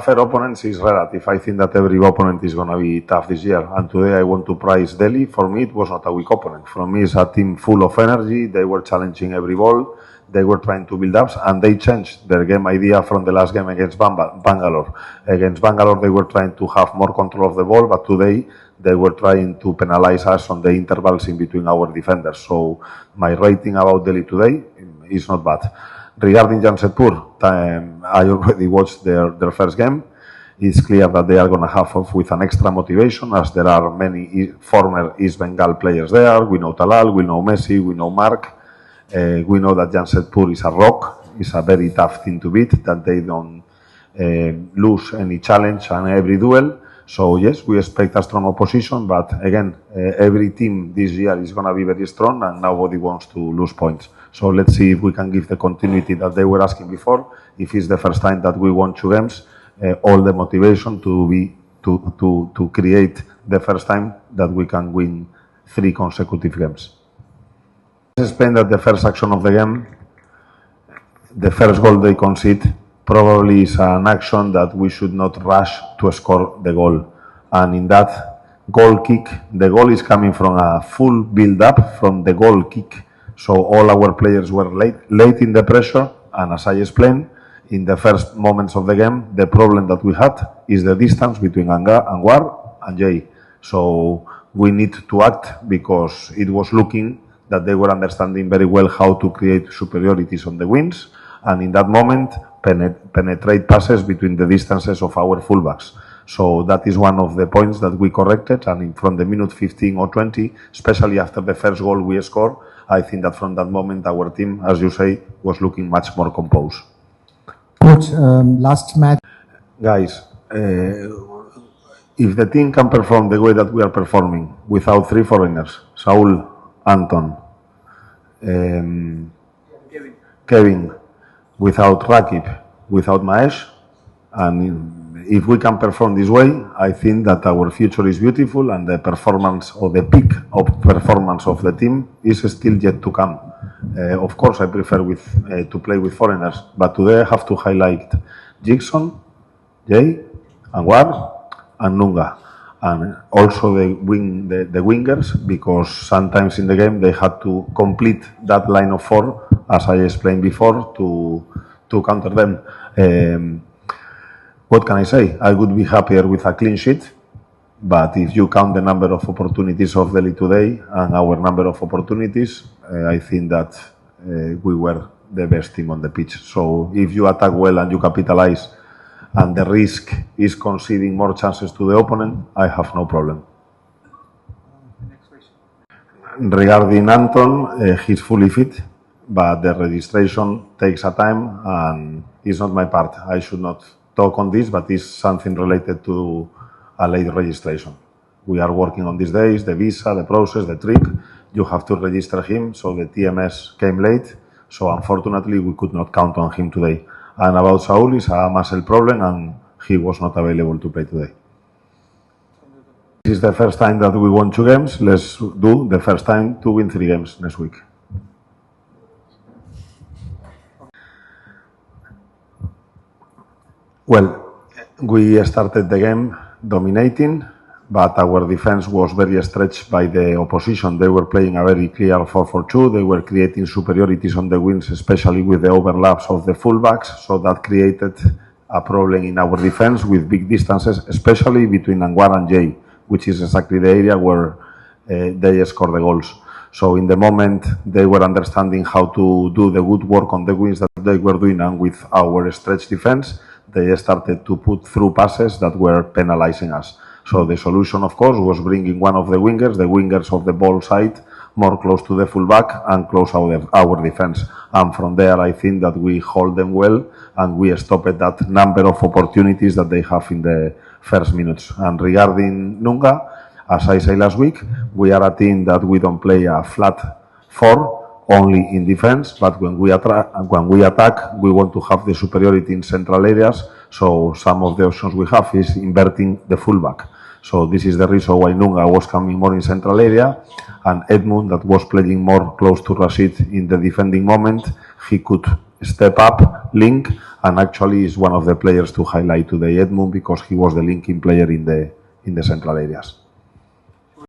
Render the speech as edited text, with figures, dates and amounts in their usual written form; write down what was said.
tougher opponents is relative. I think that every opponent is going to be tough this year. And today I want to praise Delhi. For me, it was not a weak opponent. For me, it's a team full of energy. They were challenging every ball. They were trying to build ups, and they changed their game idea from the last game against Bangalore. Against Bangalore, they were trying to have more control of the ball, but today they were trying to penalize us on the intervals in between our defenders. So my rating about Delhi today is not bad. Regarding Jamshedpur, I already watched their first game. It's clear that they are going to have with an extra motivation, as there are many former East Bengal players there. We know Talal, we know Messi, we know Mark. We know that Jamshedpur is a rock. It's a very tough team to beat, that they don't lose any challenge and every duel. So yes, we expect a strong opposition, but again, every team this year is going to be very strong, and nobody wants to lose points. So let's see if we can give the continuity that they were asking before. If it's the first time that we won 2 games, all the motivation to create the first time that we can win 3 consecutive games. Explain that the first action of the game, the first goal they concede, probably is an action that we should not rush to score the goal. And in that goal kick, the goal is coming from a full build-up from the goal kick. So all our players were late in the pressure, and as I explained, in the first moments of the game, the problem that we had is the distance between Anwar and Jay. So we need to act, because it was looking that they were understanding very well how to create superiorities on the wings, and in that moment penetrate passes between the distances of our fullbacks. So that is one of the points that we corrected, and from the minute 15 or 20, especially after the first goal we scored, I think that from that moment our team, as you say, was looking much more composed. Coach, last match. Guys, if the team can perform the way that we are performing without 3 foreigners, Saul, Anton, Kevin, without Rakip, without Mahesh, and if we can perform this way, I think that our future is beautiful, and the performance, or the peak of performance of the team, is still yet to come. Of course, I prefer to play with foreigners, but today I have to highlight Jigson, Jay, Anwar, and Nunga. And also the wingers, because sometimes in the game they had to complete that line of 4, as I explained before, to counter them. What can I say? I would be happier with a clean sheet, but if you count the number of opportunities of Delhi today and our number of opportunities, I think that we were the best team on the pitch. So if you attack well and you capitalize, and the risk is conceding more chances to the opponent, I have no problem. Next question. Regarding Anton, he's fully fit, but the registration takes a time, and it's not my part. I should not talk on this, but it's something related to a late registration. We are working on these days, the visa, the process, the trip. You have to register him, so the TMS came late, so unfortunately we could not count on him today. And about Saul, it's a muscle problem, and he was not available to play today. This is the first time that we won 2 games. Let's do the first time to win 3 games next week. Well, we started the game dominating, but our defense was very stretched by the opposition. They were playing a very clear 4-4-2. They were creating superiorities on the wings, especially with the overlaps of the fullbacks. So that created a problem in our defense with big distances, especially between Anwar and Jay, which is exactly the area where they score the goals. So in the moment they were understanding how to do the good work on the wings that they were doing, and with our stretched defense, they started to put through passes that were penalizing us. So the solution, of course, was bringing one of the wingers of the ball side, more close to the fullback and close our defense. And from there, I think that we hold them well, and we stopped that number of opportunities that they have in the first minutes. And regarding Nunga, as I said last week, we are a team that we don't play a flat 4 only in defense, but when we attack, we want to have the superiority in central areas. So some of the options we have is inverting the fullback. So this is the reason why Nunga was coming more in central area, and Edmund, that was playing more close to Rashid in the defending moment, he could step up link, and actually is one of the players to highlight today, Edmund, because he was the linking player in the central areas.